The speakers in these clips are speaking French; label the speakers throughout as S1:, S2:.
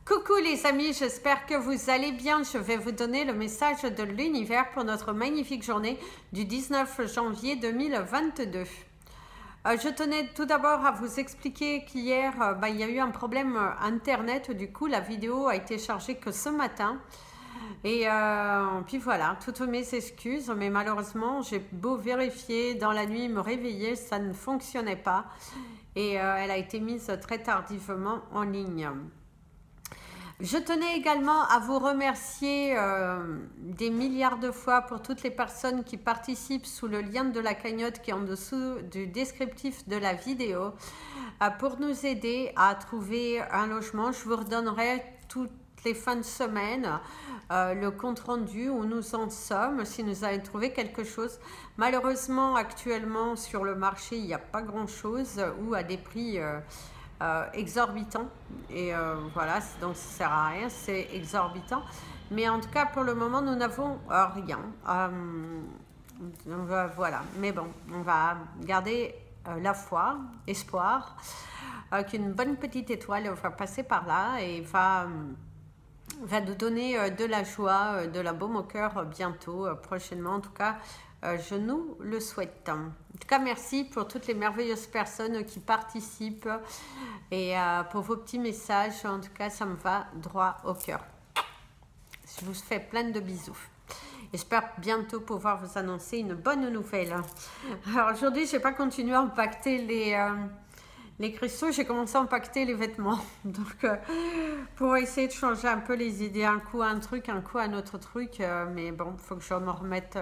S1: Coucou les amis, j'espère que vous allez bien. Je vais vous donner le message de l'univers pour notre magnifique journée du 19 janvier 2022. Je tenais tout d'abord à vous expliquer qu'hier, il y a eu un problème internet. Du coup, la vidéo a été chargée que ce matin. Et puis voilà, toutes mes excuses. Mais malheureusement, j'ai beau vérifier dans la nuit, me réveiller, ça ne fonctionnait pas. Et elle a été mise très tardivement en ligne. Je tenais également à vous remercier des milliards de fois pour toutes les personnes qui participent sous le lien de la cagnotte qui est en dessous du descriptif de la vidéo pour nous aider à trouver un logement. Je vous redonnerai toutes les fins de semaine le compte rendu où nous en sommes si nous avons trouvé quelque chose. Malheureusement, actuellement sur le marché, il n'y a pas grand chose ou à des prix exorbitant et voilà, donc ça sert à rien, c'est exorbitant, mais en tout cas pour le moment nous n'avons rien, voilà, mais bon, on va garder la foi, espoir qu'une bonne petite étoile va passer par là et va nous donner de la joie, de la baume au cœur bientôt, prochainement en tout cas. Je nous le souhaite. En tout cas, merci pour toutes les merveilleuses personnes qui participent et pour vos petits messages. En tout cas, ça me va droit au cœur. Je vous fais plein de bisous. J'espère bientôt pouvoir vous annoncer une bonne nouvelle. Alors aujourd'hui, je n'ai pas continué à empaqueter les cristaux. J'ai commencé à empaqueter les vêtements. Donc, pour essayer de changer un peu les idées. Un coup un truc, un coup un autre truc. Mais bon, il faut que je me remette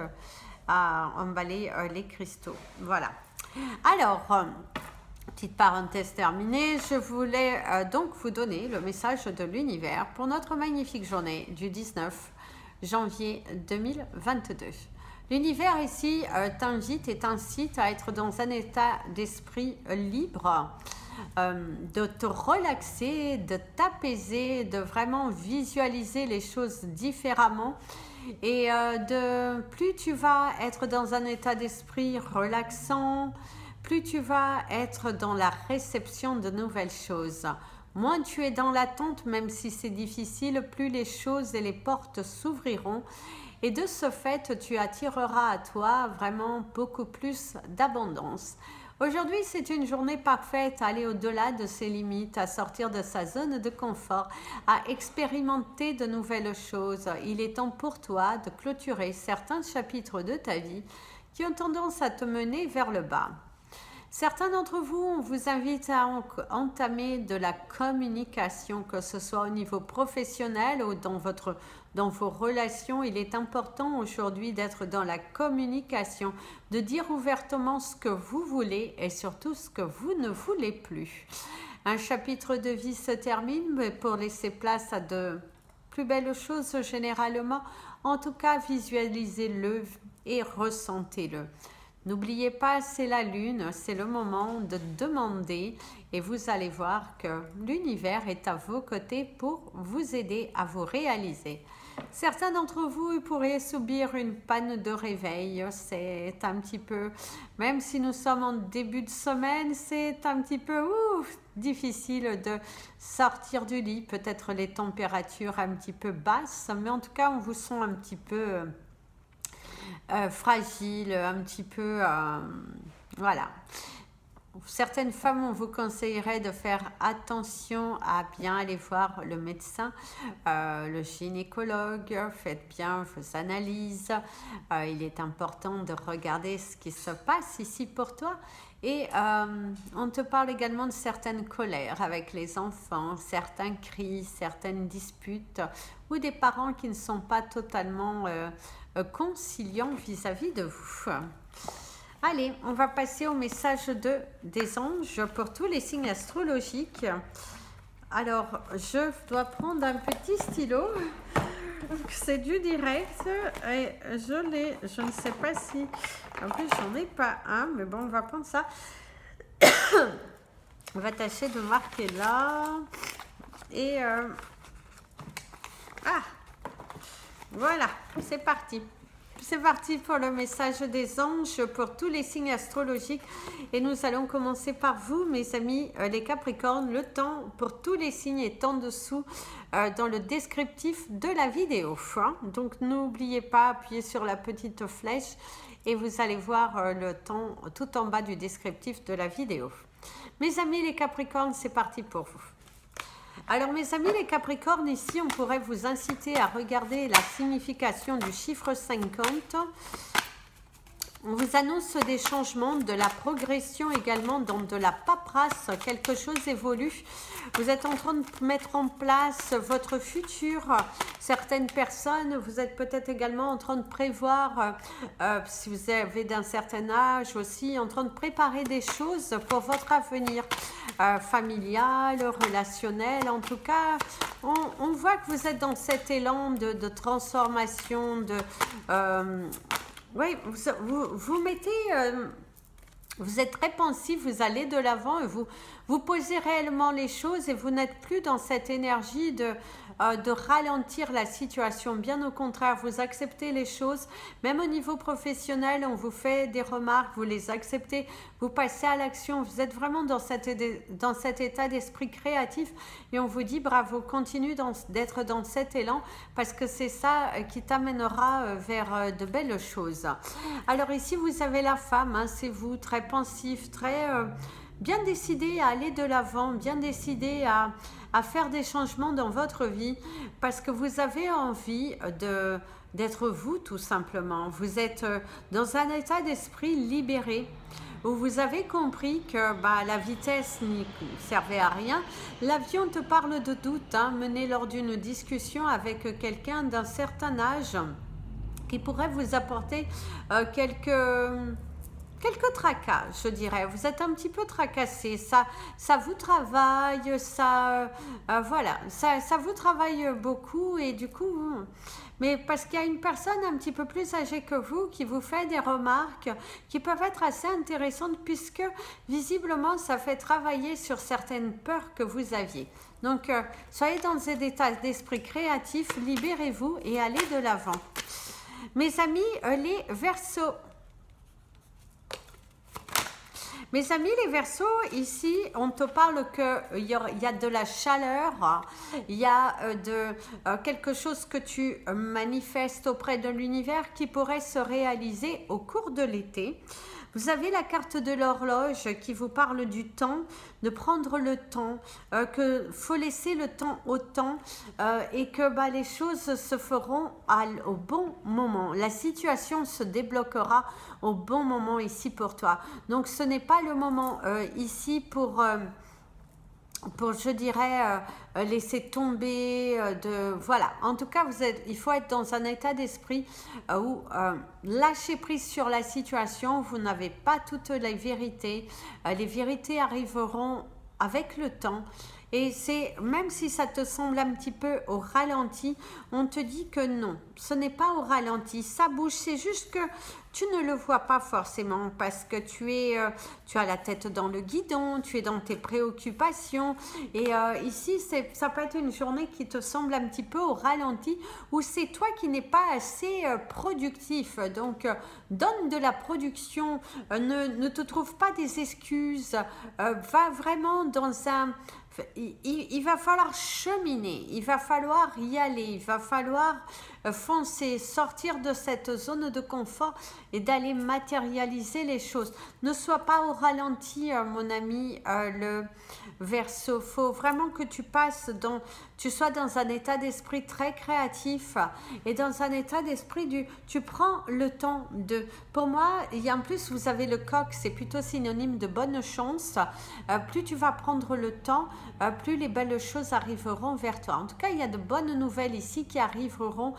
S1: à emballer les cristaux. Voilà. Alors, petite parenthèse terminée, je voulais donc vous donner le message de l'univers pour notre magnifique journée du 19 janvier 2022. L'univers ici t'invite et t'incite à être dans un état d'esprit libre, de te relaxer, de t'apaiser, de vraiment visualiser les choses différemment. Et plus tu vas être dans un état d'esprit relaxant, plus tu vas être dans la réception de nouvelles choses. Moins tu es dans l'attente, même si c'est difficile, plus les choses et les portes s'ouvriront. Et de ce fait, tu attireras à toi vraiment beaucoup plus d'abondance. Aujourd'hui, c'est une journée parfaite à aller au-delà de ses limites, à sortir de sa zone de confort, à expérimenter de nouvelles choses. Il est temps pour toi de clôturer certains chapitres de ta vie qui ont tendance à te mener vers le bas. Certains d'entre vous, on vous invite à entamer de la communication, que ce soit au niveau professionnel ou dans vos relations. Il est important aujourd'hui d'être dans la communication, de dire ouvertement ce que vous voulez et surtout ce que vous ne voulez plus. Un chapitre de vie se termine, mais pour laisser place à de plus belles choses généralement. En tout cas, visualisez-le et ressentez-le. N'oubliez pas, c'est la lune, c'est le moment de demander et vous allez voir que l'univers est à vos côtés pour vous aider à vous réaliser. Certains d'entre vous pourraient subir une panne de réveil, c'est un petit peu, même si nous sommes en début de semaine, c'est un petit peu difficile de sortir du lit, peut-être les températures un petit peu basses, mais en tout cas on vous sent un petit peu fragile, un petit peu, voilà. Certaines femmes, on vous conseillerait de faire attention à bien aller voir le médecin, le gynécologue, faites bien vos analyses. Il est important de regarder ce qui se passe ici pour toi. Et on te parle également de certaines colères avec les enfants, certains cris, certaines disputes ou des parents qui ne sont pas totalement conciliants vis-à-vis de vous. Allez, on va passer au message des anges pour tous les signes astrologiques. Alors, je dois prendre un petit stylo. C'est du direct et je ne sais pas si... En plus, j'en ai pas un, mais bon, on va prendre ça. On va tâcher de marquer là. Et... voilà, c'est parti. c'est parti pour le message des anges pour tous les signes astrologiques. Et nous allons commencer par vous, mes amis, les Capricornes. Le temps pour tous les signes est en dessous dans le descriptif de la vidéo. Hein. Donc, n'oubliez pas, appuyez sur la petite flèche et vous allez voir le temps tout en bas du descriptif de la vidéo. Mes amis, les Capricornes, c'est parti pour vous. Alors mes amis les Capricornes, ici on pourrait vous inciter à regarder la signification du chiffre 50. On vous annonce des changements, de la progression également dans de la paperasse, quelque chose évolue. Vous êtes en train de mettre en place votre futur. Certaines personnes, vous êtes peut-être également en train de prévoir, si vous avez d'un certain âge aussi, en train de préparer des choses pour votre avenir familial, relationnel. En tout cas, on voit que vous êtes dans cet élan de transformation, oui, vous mettez, vous êtes très pensif, vous allez de l'avant et vous posez réellement les choses et vous n'êtes plus dans cette énergie de ralentir la situation. Bien au contraire, vous acceptez les choses. Même au niveau professionnel, on vous fait des remarques, vous les acceptez, vous passez à l'action. Vous êtes vraiment dans cet état d'esprit créatif et on vous dit bravo, continue d'être dans cet élan parce que c'est ça qui t'amènera vers de belles choses. Alors ici, vous avez la femme, hein, c'est vous, très pensif, très... bien décidé à aller de l'avant, bien décidé à faire des changements dans votre vie parce que vous avez envie d'être vous tout simplement. Vous êtes dans un état d'esprit libéré où vous avez compris que la vitesse n'y servait à rien. L'avion te parle de doute, hein, mené lors d'une discussion avec quelqu'un d'un certain âge qui pourrait vous apporter quelques tracas, je dirais. Vous êtes un petit peu tracassé, ça vous travaille, voilà, ça vous travaille beaucoup et du coup, mais parce qu'il y a une personne un petit peu plus âgée que vous qui vous fait des remarques qui peuvent être assez intéressantes puisque visiblement ça fait travailler sur certaines peurs que vous aviez. Donc, soyez dans cet état d'esprit créatif, libérez-vous et allez de l'avant. Mes amis, les Verseaux. Mes amis les Verseaux, ici, on te parle qu'il y a de la chaleur, il y a quelque chose que tu manifestes auprès de l'univers qui pourrait se réaliser au cours de l'été. Vous avez la carte de l'horloge qui vous parle du temps, de prendre le temps, qu'il faut laisser le temps au temps et que les choses se feront au bon moment. La situation se débloquera au bon moment ici pour toi. Donc ce n'est pas le moment ici pour je dirais, laisser tomber, voilà. En tout cas, il faut être dans un état d'esprit où lâchez prise sur la situation, vous n'avez pas toutes les vérités arriveront avec le temps. Et c'est, même si ça te semble un petit peu au ralenti, on te dit que non, ce n'est pas au ralenti, ça bouge, c'est juste que tu ne le vois pas forcément parce que tu as la tête dans le guidon, tu es dans tes préoccupations et ici, ça peut être une journée qui te semble un petit peu au ralenti ou c'est toi qui n'es pas assez productif. Donc, donne de la production, ne te trouve pas des excuses, va vraiment dans un... Il va falloir cheminer, il va falloir y aller, il va falloir foncer, sortir de cette zone de confort et d'aller matérialiser les choses. Ne sois pas au ralenti, mon ami, le Verseau. Il faut vraiment que tu sois dans un état d'esprit très créatif et dans un état d'esprit tu prends le temps de... Pour moi, en plus, vous avez le coq, c'est plutôt synonyme de bonne chance. Plus tu vas prendre le temps, plus les belles choses arriveront vers toi. En tout cas, il y a de bonnes nouvelles ici qui arriveront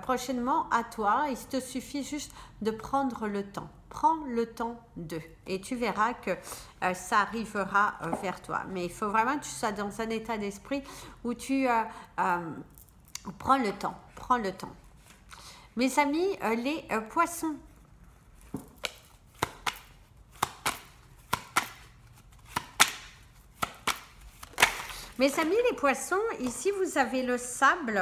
S1: prochainement à toi. Il te suffit juste de prendre le temps. Prends le temps et tu verras que ça arrivera vers toi. Mais il faut vraiment que tu sois dans un état d'esprit où tu prends le temps. Prends le temps. Mes amis, les poissons. Mes amis les poissons, ici vous avez le sable.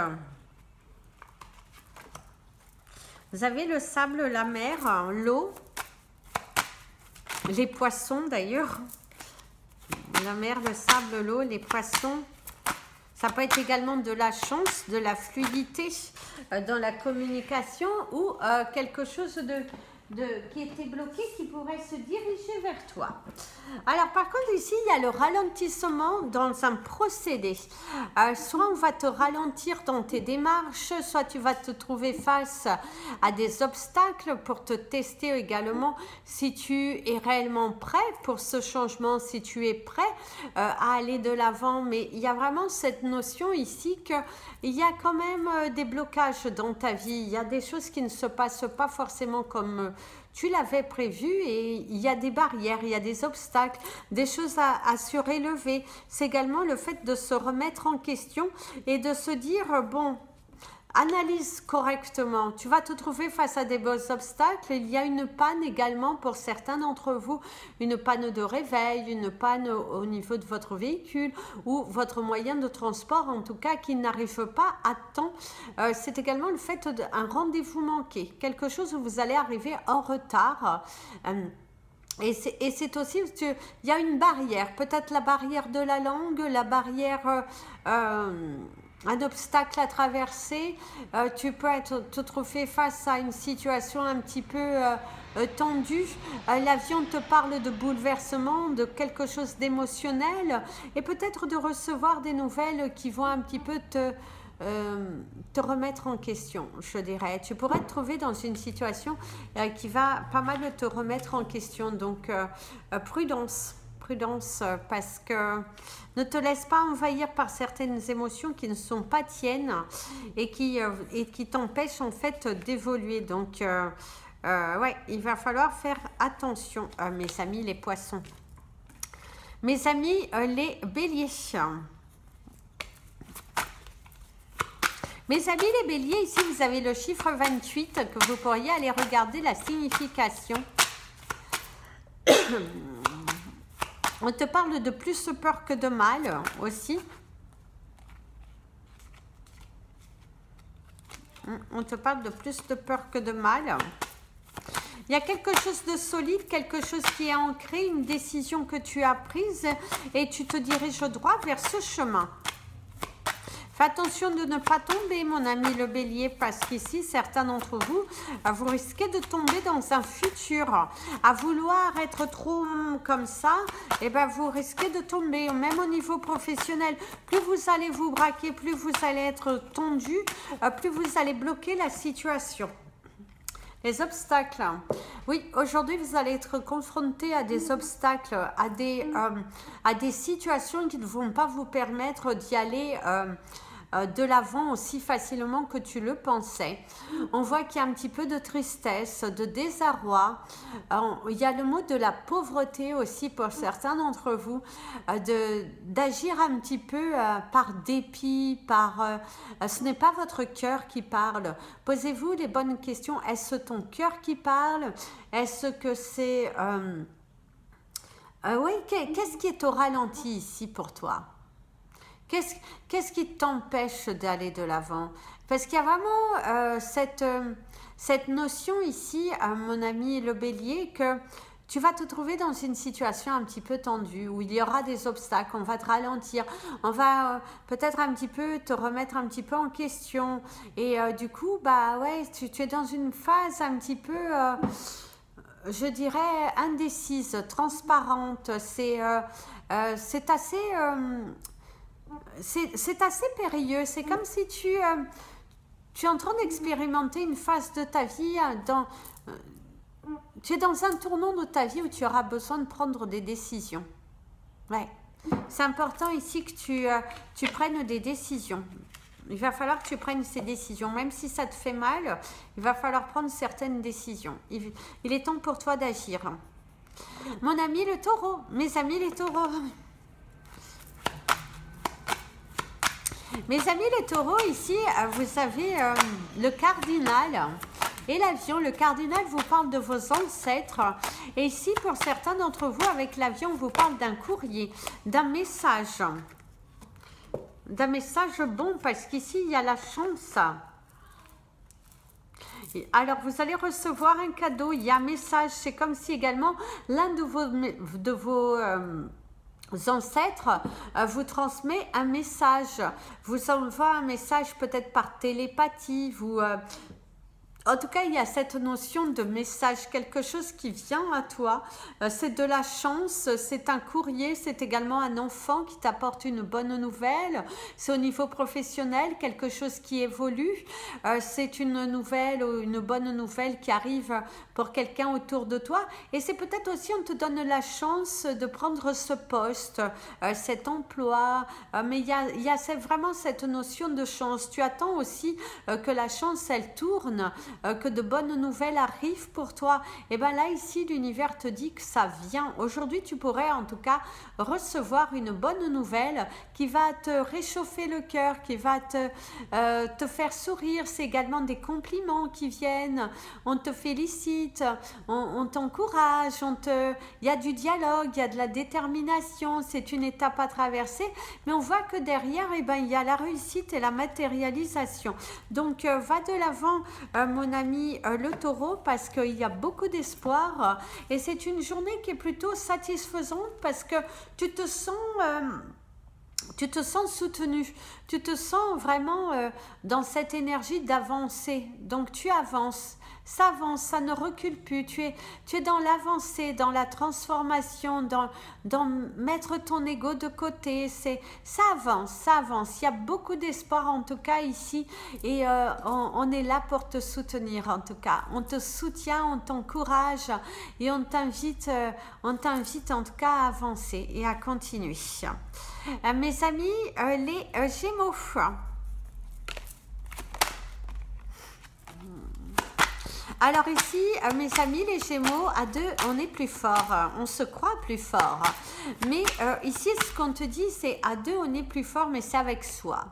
S1: Vous avez le sable, la mer, l'eau, les poissons d'ailleurs. La mer, le sable, l'eau, les poissons. Ça peut être également de la chance, de la fluidité dans la communication ou quelque chose qui était bloqué qui pourrait se diriger vers toi. Alors par contre ici il y a le ralentissement dans un procédé. Soit on va te ralentir dans tes démarches, soit tu vas te trouver face à des obstacles pour te tester également si tu es réellement prêt pour ce changement, si tu es prêt à aller de l'avant. Mais il y a vraiment cette notion ici qu'il y a quand même des blocages dans ta vie, il y a des choses qui ne se passent pas forcément comme tu l'avais prévu et il y a des barrières, il y a des obstacles, des choses à surélever. C'est également le fait de se remettre en question et de se dire, bon, analyse correctement. Tu vas te trouver face à des beaux obstacles. Il y a une panne également pour certains d'entre vous, une panne de réveil, une panne au niveau de votre véhicule ou votre moyen de transport, en tout cas, qui n'arrive pas à temps. C'est également le fait d'un rendez-vous manqué, quelque chose où vous allez arriver en retard. Et c'est aussi, il y a une barrière, peut-être la barrière de la langue, la barrière... un obstacle à traverser, tu peux te trouver face à une situation un petit peu tendue. L'avion te parle de bouleversement, de quelque chose d'émotionnel et peut-être de recevoir des nouvelles qui vont un petit peu te remettre en question, je dirais. Tu pourrais te trouver dans une situation qui va pas mal te remettre en question, donc prudence. Parce que ne te laisse pas envahir par certaines émotions qui ne sont pas tiennes et qui t'empêchent en fait d'évoluer. Donc ouais, il va falloir faire attention, mes amis les poissons. Mes amis les béliers. Mes amis les béliers, ici vous avez le chiffre 28 que vous pourriez aller regarder la signification. On te parle de plus de peur que de mal aussi. On te parle de plus de peur que de mal. Il y a quelque chose de solide, quelque chose qui est ancré, une décision que tu as prise et tu te diriges droit vers ce chemin. Fais attention de ne pas tomber, mon ami le bélier, parce qu'ici, certains d'entre vous, vous risquez de tomber dans un futur. À vouloir être trop comme ça, et ben vous risquez de tomber, même au niveau professionnel. Plus vous allez vous braquer, plus vous allez être tendu, plus vous allez bloquer la situation. Les obstacles. Oui, aujourd'hui, vous allez être confronté à des obstacles, à des situations qui ne vont pas vous permettre d'y aller de l'avant aussi facilement que tu le pensais. On voit qu'il y a un petit peu de tristesse, de désarroi. Il y a le mot de la pauvreté aussi pour certains d'entre vous, d'agir un petit peu par dépit, ce n'est pas votre cœur qui parle. Posez-vous les bonnes questions. Est-ce ton cœur qui parle? Est-ce que c'est... oui, qu'est-ce qui est au ralenti ici pour toi? Qu'est-ce qui t'empêche d'aller de l'avant? Parce qu'il y a vraiment cette notion ici, mon ami le bélier, que tu vas te trouver dans une situation un petit peu tendue, où il y aura des obstacles, on va te ralentir, on va peut-être un petit peu te remettre un petit peu en question. Et du coup, bah ouais, tu es dans une phase un petit peu... je dirais indécise, transparente. C'est assez... c'est assez périlleux, c'est comme si tu es en train d'expérimenter une phase de ta vie, tu es dans un tournant de ta vie où tu auras besoin de prendre des décisions. Ouais. C'est important ici que tu prennes des décisions. Il va falloir que tu prennes ces décisions, même si ça te fait mal, il va falloir prendre certaines décisions. Il est temps pour toi d'agir. Mon ami le taureau, mes amis les taureaux. Mes amis les taureaux, ici, vous avez le cardinal et l'avion. Le cardinal vous parle de vos ancêtres. Et ici, pour certains d'entre vous, avec l'avion, on vous parle d'un courrier, d'un message. D'un message bon, parce qu'ici, il y a la chance. Alors, vous allez recevoir un cadeau, il y a un message, c'est comme si également l'un de vos ancêtres vous transmet un message, vous envoie un message peut-être par télépathie, en tout cas, il y a cette notion de message, quelque chose qui vient à toi. C'est de la chance, c'est un courrier, c'est également un enfant qui t'apporte une bonne nouvelle. C'est au niveau professionnel, quelque chose qui évolue. C'est une nouvelle ou une bonne nouvelle qui arrive pour quelqu'un autour de toi. Et c'est peut-être aussi, on te donne la chance de prendre ce poste, cet emploi. Mais il y a vraiment cette notion de chance. Tu attends aussi que la chance, elle tourne. Que de bonnes nouvelles arrivent pour toi. Et bien là, ici, l'univers te dit que ça vient. Aujourd'hui, tu pourrais en tout cas recevoir une bonne nouvelle qui va te réchauffer le cœur, qui va te faire sourire. C'est également des compliments qui viennent. On te félicite, on t'encourage, il y a du dialogue, il y a de la détermination. C'est une étape à traverser. Mais on voit que derrière, eh ben, il y a la réussite et la matérialisation. Donc, va de l'avant, mon ami le taureau, parce qu'il y a beaucoup d'espoir et c'est une journée qui est plutôt satisfaisante parce que tu te sens soutenu, tu te sens vraiment dans cette énergie d'avancer, donc tu avances, ça avance, ça ne recule plus, tu es dans l'avancée, dans la transformation, dans mettre ton ego de côté, ça avance, il y a beaucoup d'espoir en tout cas ici et on est là pour te soutenir en tout cas, on te soutient, on t'encourage et on t'invite en tout cas à avancer et à continuer. Mes amis, les Gémeaux. Alors ici, mes amis, les Gémeaux, à deux, on est plus fort, on se croit plus fort. Mais ici, ce qu'on te dit, c'est à deux, on est plus fort, mais c'est avec soi.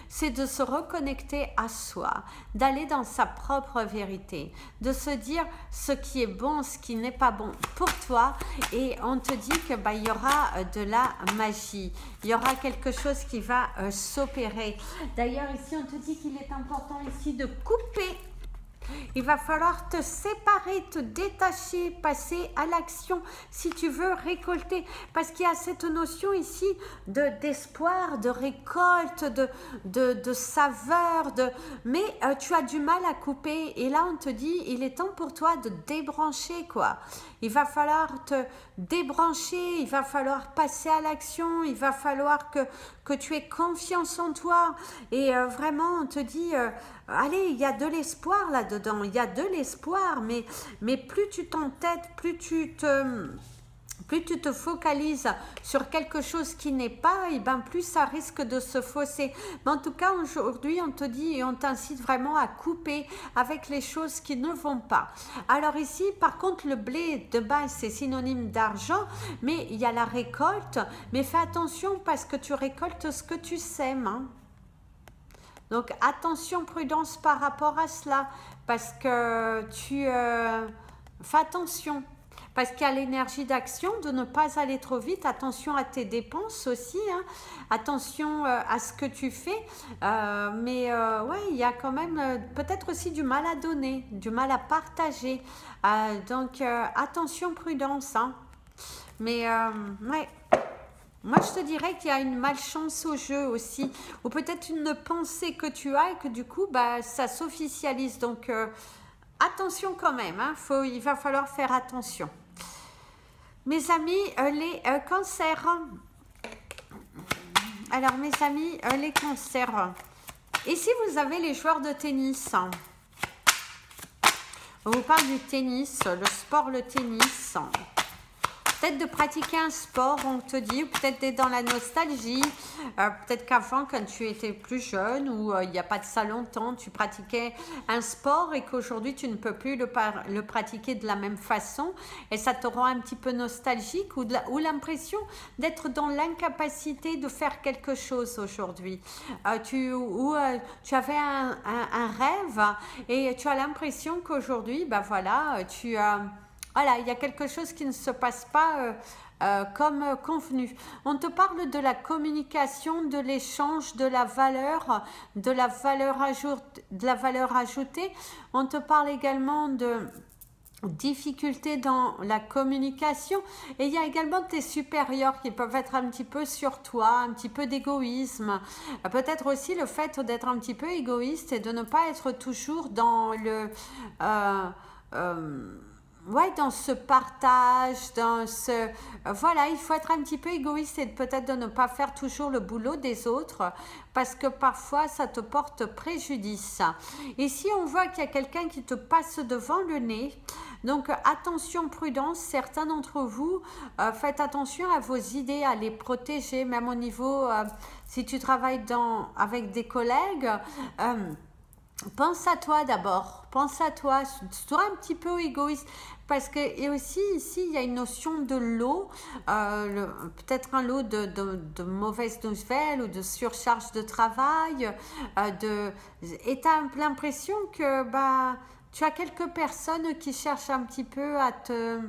S1: C'est de se reconnecter à soi, d'aller dans sa propre vérité, de se dire ce qui est bon, ce qui n'est pas bon pour toi. Et on te dit que il y aura de la magie, il y aura quelque chose qui va s'opérer. D'ailleurs, ici, on te dit qu'il est important ici de couper. Il va falloir te séparer, te détacher, passer à l'action si tu veux récolter. Parce qu'il y a cette notion ici d'espoir, de récolte, de saveur. Mais tu as du mal à couper. Et là, on te dit, il est temps pour toi de débrancher, quoi. Il va falloir te débrancher, il va falloir passer à l'action, il va falloir que tu aies confiance en toi. Et vraiment, on te dit, allez, il y a de l'espoir là-dedans, il y a de l'espoir, mais plus tu t'entêtes, plus tu te focalises sur quelque chose qui n'est pas, et ben plus ça risque de se fausser. Mais en tout cas, aujourd'hui, on te dit et on t'incite vraiment à couper avec les choses qui ne vont pas. Alors ici, par contre, le blé de base, c'est synonyme d'argent, mais il y a la récolte. Mais fais attention parce que tu récoltes ce que tu sèmes, hein. Donc, attention, prudence par rapport à cela, parce que fais attention. Parce qu'il y a l'énergie d'action, de ne pas aller trop vite. Attention à tes dépenses aussi, hein. Attention à ce que tu fais. Ouais, il y a quand même peut-être aussi du mal à donner, du mal à partager. Donc, attention, prudence, hein. Mais, ouais. Moi, je te dirais qu'il y a une malchance au jeu aussi, ou peut-être une pensée que tu as et que du coup, ça s'officialise. Donc, attention quand même, hein, il va falloir faire attention. Mes amis, les cancers. Alors, mes amis, les cancers. Ici, vous avez les joueurs de tennis. On vous parle du tennis, le sport, le tennis. Peut-être de pratiquer un sport, on te dit, ou peut-être d'être dans la nostalgie. Peut-être qu'avant, quand tu étais plus jeune, ou il n'y a pas de ça longtemps, tu pratiquais un sport et qu'aujourd'hui, tu ne peux plus le pratiquer de la même façon. Et ça te rend un petit peu nostalgique ou l'impression d'être dans l'incapacité de faire quelque chose aujourd'hui. Tu avais un rêve et tu as l'impression qu'aujourd'hui, voilà, voilà, il y a quelque chose qui ne se passe pas comme convenu. On te parle de la communication, de l'échange, de la valeur ajoutée. On te parle également de difficultés dans la communication, et il y a également tes supérieurs qui peuvent être un petit peu sur toi, un petit peu d'égoïsme, peut-être aussi le fait d'être un petit peu égoïste et de ne pas être toujours dans le ouais, dans ce partage, dans ce... voilà, il faut être un petit peu égoïste et peut-être de ne pas faire toujours le boulot des autres parce que parfois ça te porte préjudice. Ici, on voit qu'il y a quelqu'un qui te passe devant le nez. Donc, attention, prudence. Certains d'entre vous, faites attention à vos idées, à les protéger, même au niveau, si tu travailles avec des collègues. Pense à toi d'abord, pense à toi, sois un petit peu égoïste parce que, et aussi ici il y a une notion de lot, peut-être un lot de mauvaises nouvelles ou de surcharge de travail, et tu as l'impression que tu as quelques personnes qui cherchent un petit peu à te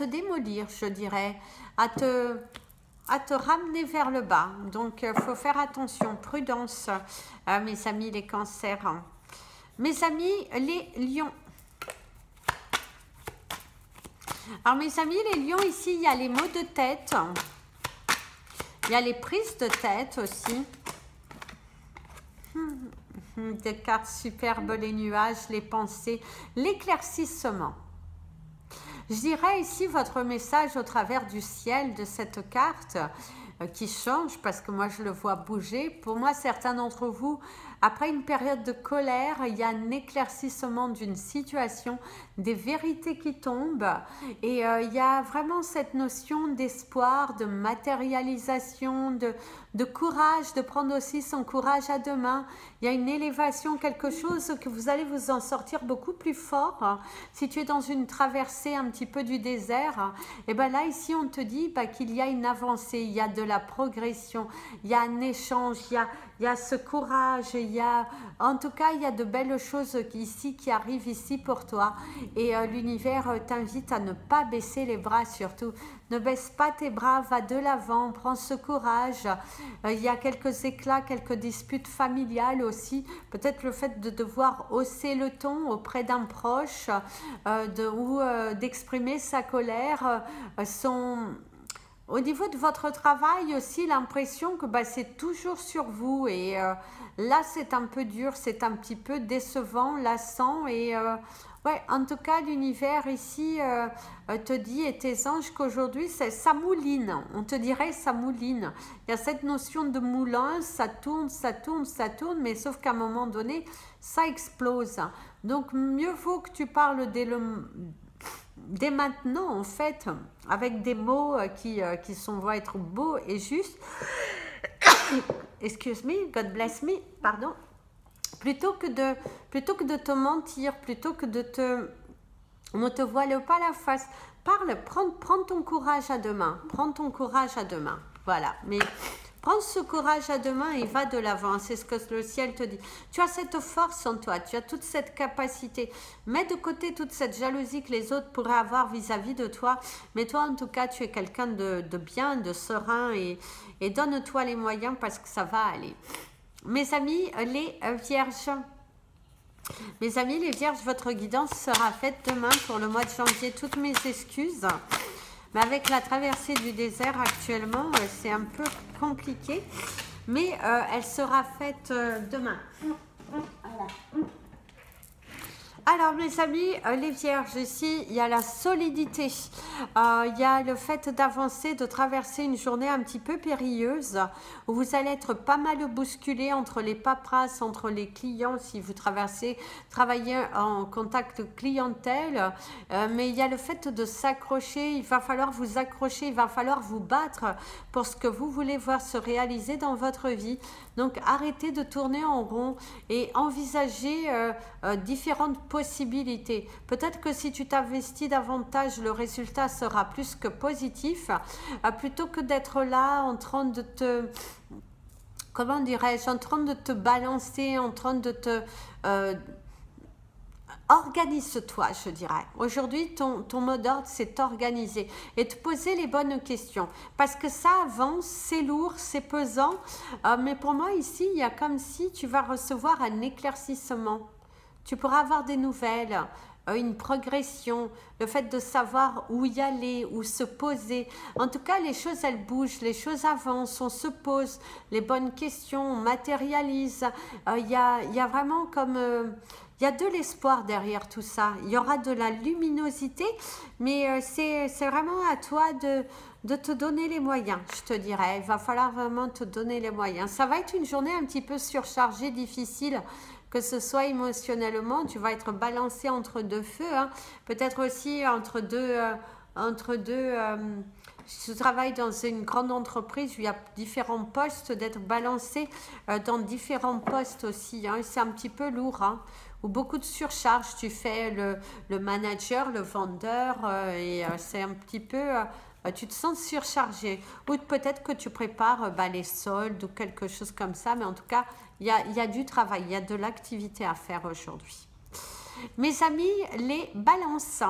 S1: démolir, je dirais, à te ramener vers le bas. Donc, il faut faire attention, prudence, mes amis les cancers. Mes amis les lions. Alors, mes amis les lions, ici, il y a les maux de tête. Il y a les prises de tête aussi. Des cartes superbes, les nuages, les pensées, l'éclaircissement. Je dirais ici votre message au travers du ciel de cette carte qui change parce que moi je le vois bouger. Pour moi, certains d'entre vous, après une période de colère, il y a un éclaircissement d'une situation, des vérités qui tombent et il y a vraiment cette notion d'espoir, de matérialisation, de courage, de prendre aussi son courage à deux mains. Il y a une élévation, quelque chose que vous allez vous en sortir beaucoup plus fort. Si tu es dans une traversée un petit peu du désert, et bien là ici on te dit qu'il y a une avancée, il y a de la progression, il y a un échange, il y a ce courage, en tout cas il y a de belles choses ici qui arrivent ici pour toi et l'univers t'invite à ne pas baisser les bras surtout. Ne baisse pas tes bras, va de l'avant, prends ce courage. Il y a quelques éclats, quelques disputes familiales aussi. Peut-être le fait de devoir hausser le ton auprès d'un proche ou d'exprimer sa colère. Au niveau de votre travail aussi, l'impression que c'est toujours sur vous. Et là, c'est un peu dur, c'est un petit peu décevant, lassant et... ouais, en tout cas, l'univers ici te dit et tes anges qu'aujourd'hui, ça mouline. On te dirait ça mouline. Il y a cette notion de moulin, ça tourne, ça tourne, ça tourne, mais sauf qu'à un moment donné, ça explose. Donc, mieux vaut que tu parles dès maintenant, en fait, avec des mots qui vont être beaux et justes. Excuse me, God bless me, pardon. Plutôt que de te mentir, plutôt que ne te voile pas la face, parle, prends ton courage à deux mains, prends ton courage à deux mains, voilà, mais prends ce courage à deux mains et va de l'avant, c'est ce que le ciel te dit. Tu as cette force en toi, tu as toute cette capacité, mets de côté toute cette jalousie que les autres pourraient avoir vis-à-vis de toi, mais toi en tout cas tu es quelqu'un de bien, de serein et donne-toi les moyens parce que ça va aller. Mes amis, les vierges. Mes amis, les vierges, votre guidance sera faite demain pour le mois de janvier. Toutes mes excuses. Mais avec la traversée du désert actuellement, c'est un peu compliqué. Mais elle sera faite demain. Voilà. Alors mes amis, les vierges, ici, il y a la solidité, il y a le fait d'avancer, de traverser une journée un petit peu périlleuse, où vous allez être pas mal bousculé entre les paperasses, entre les clients, si vous travaillez en contact clientèle, mais il y a le fait de s'accrocher, il va falloir vous accrocher, il va falloir vous battre pour ce que vous voulez voir se réaliser dans votre vie. Donc arrêtez de tourner en rond et envisagez différentes possibilités. Peut-être que si tu t'investis davantage, le résultat sera plus que positif, plutôt que d'être là en train de te... Comment dirais-je, en train de te balancer, en train de te... Organise-toi, je dirais. Aujourd'hui, ton mot d'ordre, c'est organiser et te poser les bonnes questions. Parce que ça avance, c'est lourd, c'est pesant. Mais pour moi, ici, il y a comme si tu vas recevoir un éclaircissement. Tu pourras avoir des nouvelles, une progression, le fait de savoir où y aller, où se poser. En tout cas, les choses, elles bougent, les choses avancent, on se pose les bonnes questions, on matérialise. Il y a vraiment comme... il y a de l'espoir derrière tout ça. Il y aura de la luminosité, mais c'est vraiment à toi de te donner les moyens, je te dirais. Il va falloir vraiment te donner les moyens. Ça va être une journée un petit peu surchargée, difficile, que ce soit émotionnellement. Tu vas être balancé entre deux feux, hein. Peut-être aussi entre deux... je travaille dans une grande entreprise où il y a différents postes, d'être balancé dans différents postes aussi, hein. C'est un petit peu lourd, hein, ou beaucoup de surcharge. Tu fais le manager, le vendeur, c'est un petit peu... tu te sens surchargé. Ou peut-être que tu prépares les soldes ou quelque chose comme ça, mais en tout cas, il y a du travail, il y a de l'activité à faire aujourd'hui. Mes amis, les balances.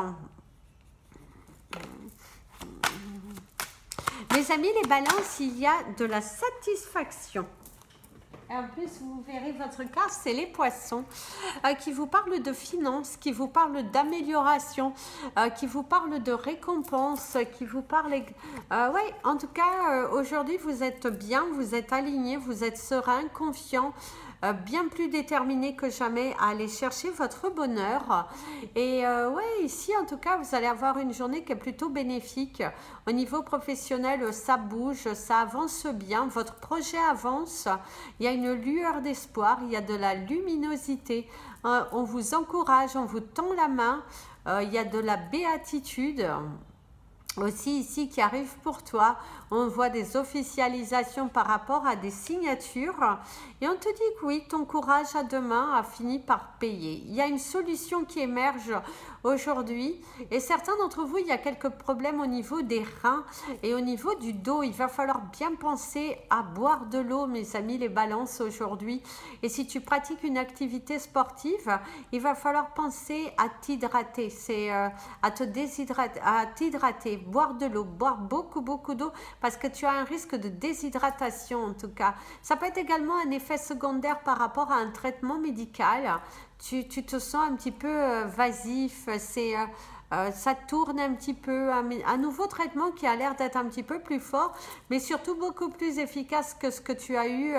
S1: Mes amis, les balances, il y a de la satisfaction. En plus, vous verrez votre carte, c'est les poissons, qui vous parlent de finances, qui vous parlent d'amélioration, qui vous parlent de récompense, qui vous parlent... ouais, en tout cas, aujourd'hui, vous êtes bien, vous êtes aligné, vous êtes serein, confiant, bien plus déterminé que jamais à aller chercher votre bonheur. Et ouais, ici, en tout cas, vous allez avoir une journée qui est plutôt bénéfique. Au niveau professionnel, ça bouge, ça avance bien, votre projet avance, il y a une lueur d'espoir, il y a de la luminosité, on vous encourage, on vous tend la main, il y a de la béatitude aussi ici qui arrive pour toi. On voit des officialisations par rapport à des signatures et on te dit que oui, ton courage à demain a fini par payer. Il y a une solution qui émerge aujourd'hui et certains d'entre vous, il y a quelques problèmes au niveau des reins et au niveau du dos. Il va falloir bien penser à boire de l'eau, mes amis, les balances aujourd'hui. Et si tu pratiques une activité sportive, il va falloir penser à t'hydrater, c'est à te déshydrater, à t'hydrater, boire de l'eau, boire beaucoup d'eau parce que tu as un risque de déshydratation en tout cas. Ça peut être également un effet secondaire par rapport à un traitement médical. Tu te sens un petit peu vasif, ça tourne un petit peu, un nouveau traitement qui a l'air d'être un petit peu plus fort, mais surtout beaucoup plus efficace que ce que tu as eu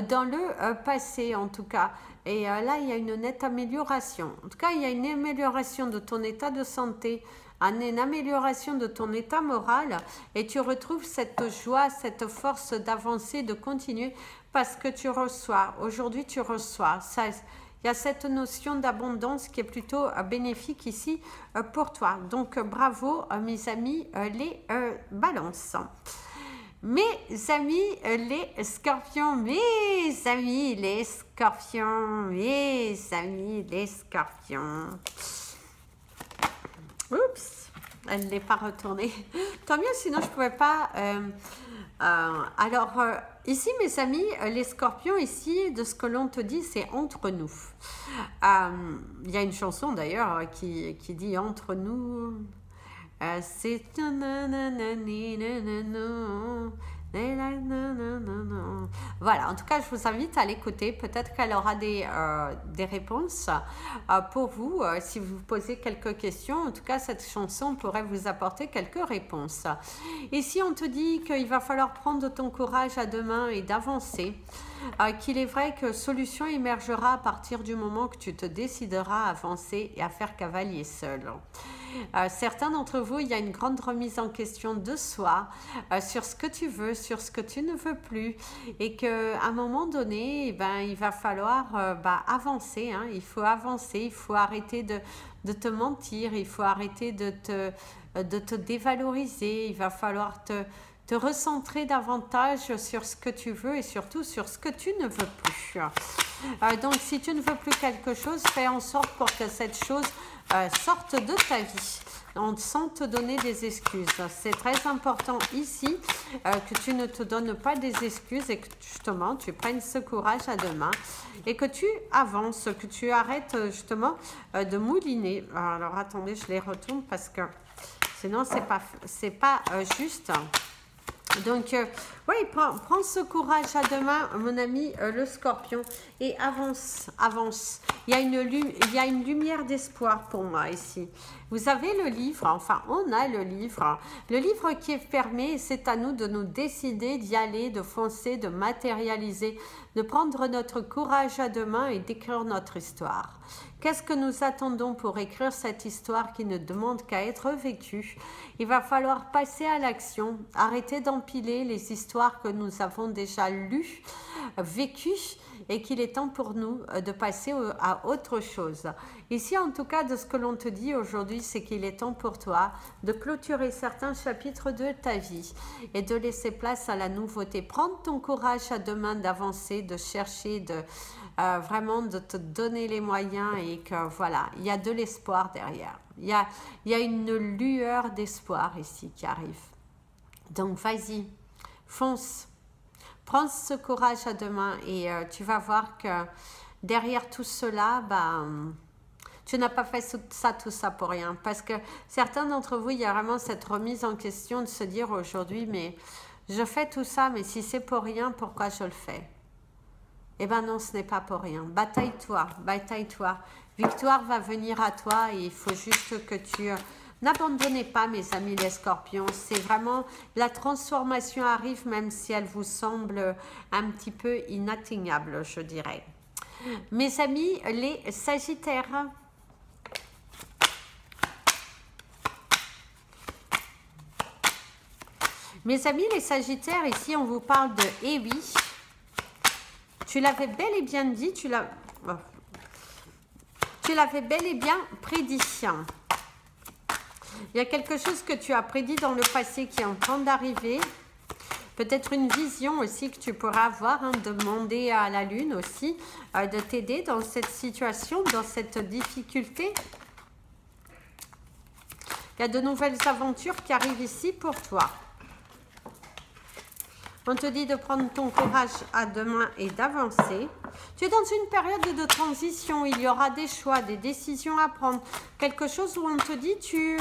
S1: dans le passé en tout cas. Et là, il y a une nette amélioration. En tout cas, il y a une amélioration de ton état de santé, une amélioration de ton état moral et tu retrouves cette joie, cette force d'avancer, de continuer parce que tu reçois. Aujourd'hui, tu reçois. Ça, il y a cette notion d'abondance qui est plutôt bénéfique ici pour toi. Donc, bravo, mes amis, les balances. Mes amis, les scorpions, mes amis, les scorpions, mes amis, les scorpions. Oups, elle n'est pas retournée. Tant mieux, sinon je ne pouvais pas... ici, mes amis, les scorpions, ici, de ce que l'on te dit, c'est entre nous. Il y a une chanson d'ailleurs qui dit entre nous. C'est... Voilà, en tout cas, je vous invite à l'écouter. Peut-être qu'elle aura des réponses pour vous si vous posez quelques questions. En tout cas, cette chanson pourrait vous apporter quelques réponses. Ici, on te dit qu'il va falloir prendre ton courage à deux mains et d'avancer. Qu'il est vrai que solution émergera à partir du moment que tu te décideras à avancer et à faire cavalier seul. Certains d'entre vous, il y a une grande remise en question de soi sur ce que tu veux, sur ce que tu ne veux plus et qu'à un moment donné, il va falloir avancer, hein. Il faut avancer, il faut arrêter de te mentir, il faut arrêter de te dévaloriser, il va falloir te recentrer davantage sur ce que tu veux et surtout sur ce que tu ne veux plus. Donc, si tu ne veux plus quelque chose, fais en sorte pour que cette chose sorte de ta vie, sans te donner des excuses. C'est très important ici que tu ne te donnes pas des excuses et que justement tu prennes ce courage à deux mains et que tu avances, que tu arrêtes justement de mouliner. Alors attendez, je les retourne parce que sinon c'est pas juste. Donc, oui, prends ce courage à deux mains, mon ami le scorpion, et avance, avance. Il y a une lumière d'espoir pour moi ici. Vous avez le livre, enfin, on a le livre. Le livre qui est fermé, c'est à nous de nous décider d'y aller, de foncer, de matérialiser, de prendre notre courage à deux mains et d'écrire notre histoire. Qu'est-ce que nous attendons pour écrire cette histoire qui ne demande qu'à être vécue? Il va falloir passer à l'action, arrêter d'empiler les histoires que nous avons déjà lues, vécues, et qu'il est temps pour nous de passer à autre chose. Ici, en tout cas, de ce que l'on te dit aujourd'hui, c'est qu'il est temps pour toi de clôturer certains chapitres de ta vie et de laisser place à la nouveauté. Prendre ton courage à deux mains d'avancer, de chercher, vraiment de te donner les moyens et que voilà, il y a de l'espoir derrière. Il y a une lueur d'espoir ici qui arrive. Donc, vas-y, fonce. Prends ce courage à deux mains et tu vas voir que derrière tout cela, tu n'as pas fait tout ça pour rien. Parce que certains d'entre vous, il y a vraiment cette remise en question de se dire aujourd'hui, mais je fais tout ça, mais si c'est pour rien, pourquoi je le fais? Eh bien non, ce n'est pas pour rien. Bataille-toi, bataille-toi. Victoire va venir à toi et il faut juste que tu... N'abandonnez pas, mes amis les scorpions. C'est vraiment... La transformation arrive même si elle vous semble un petit peu inatteignable, je dirais. Mes amis les sagittaires. Mes amis les sagittaires, ici on vous parle de « Eh oui ». Tu l'avais bel et bien dit, tu l'avais bel et bien prédit. Il y a quelque chose que tu as prédit dans le passé qui est en train d'arriver. Peut-être une vision aussi que tu pourras avoir, demander à la lune aussi de t'aider dans cette situation, dans cette difficulté. Il y a de nouvelles aventures qui arrivent ici pour toi. On te dit de prendre ton courage à deux mains et d'avancer. Tu es dans une période de transition. Il y aura des choix, des décisions à prendre. Quelque chose où on te dit tu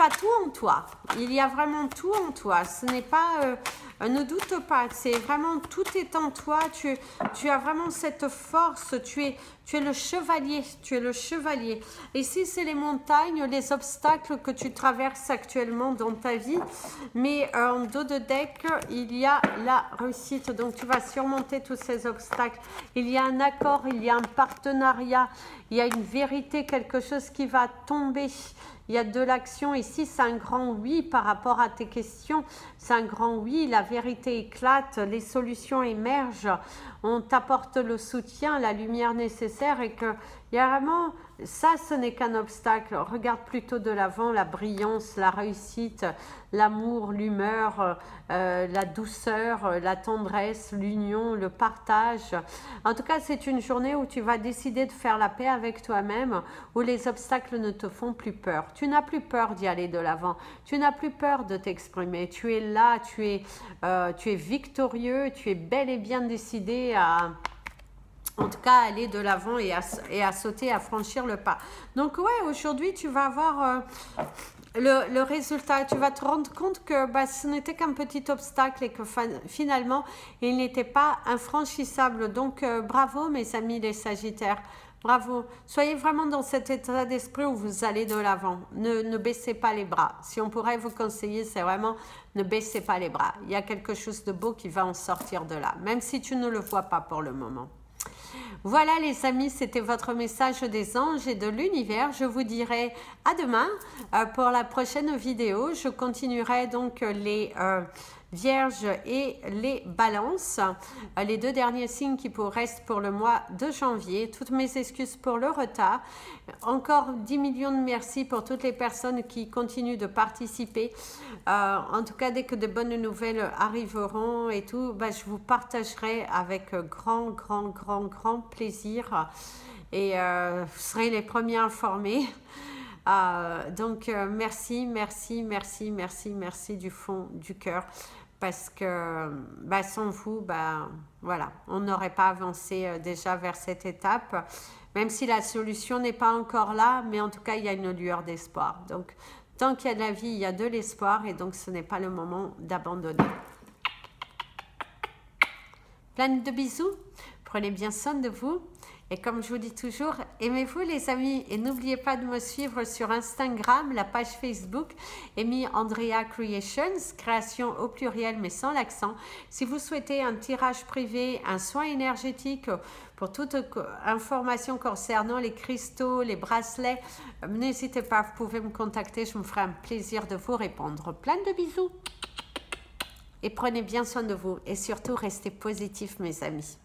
S1: as tout en toi. Il y a vraiment tout en toi. Ce n'est pas... ne doute pas. C'est vraiment... Tout est en toi. Tu as vraiment cette force. Tu es le chevalier. Tu es le chevalier. Ici, c'est les montagnes, les obstacles que tu traverses actuellement dans ta vie. Mais en dos de deck, il y a la réussite. Donc, tu vas surmonter tous ces obstacles. Il y a un accord, il y a un partenariat. Il y a une vérité, quelque chose qui va tomber. Il y a de l'action ici, c'est un grand oui par rapport à tes questions. C'est un grand oui, la vérité éclate, les solutions émergent. On t'apporte le soutien, la lumière nécessaire et que il y a vraiment, ça ce n'est qu'un obstacle. Regarde plutôt de l'avant, la brillance, la réussite, l'amour, l'humeur, la douceur, la tendresse, l'union, le partage. En tout cas, c'est une journée où tu vas décider de faire la paix avec toi-même, où les obstacles ne te font plus peur. Tu n'as plus peur d'y aller de l'avant. Tu n'as plus peur de t'exprimer. Tu es là, tu es victorieux, tu es bel et bien décidé à... En tout cas, aller de l'avant et à sauter, à franchir le pas. Donc, ouais, aujourd'hui, tu vas avoir le résultat. Tu vas te rendre compte que ce n'était qu'un petit obstacle et que finalement, il n'était pas infranchissable. Donc, bravo, mes amis les Sagittaires. Bravo. Soyez vraiment dans cet état d'esprit où vous allez de l'avant. Ne baissez pas les bras. Si on pourrait vous conseiller, c'est vraiment ne baissez pas les bras. Il y a quelque chose de beau qui va en sortir de là, même si tu ne le vois pas pour le moment. Voilà les amis, c'était votre message des anges et de l'univers. Je vous dirai à demain pour la prochaine vidéo. Je continuerai donc Vierge et les balances, les deux derniers signes qui restent pour le mois de janvier. Toutes mes excuses pour le retard. Encore 10 millions de merci pour toutes les personnes qui continuent de participer. En tout cas, dès que de bonnes nouvelles arriveront et tout, je vous partagerai avec grand plaisir. Et vous serez les premiers informés. Donc merci du fond du cœur, parce que sans vous, voilà, on n'aurait pas avancé déjà vers cette étape, même si la solution n'est pas encore là, mais en tout cas il y a une lueur d'espoir. Donc tant qu'il y a de la vie, il y a de l'espoir, et donc ce n'est pas le moment d'abandonner. Plein de bisous, prenez bien soin de vous. Et comme je vous dis toujours, aimez-vous les amis, et n'oubliez pas de me suivre sur Instagram, la page Facebook Amy Andrea Creations, création au pluriel mais sans l'accent. Si vous souhaitez un tirage privé, un soin énergétique, pour toute information concernant les cristaux, les bracelets, n'hésitez pas, vous pouvez me contacter, je me ferai un plaisir de vous répondre. Plein de bisous et prenez bien soin de vous, et surtout restez positifs mes amis.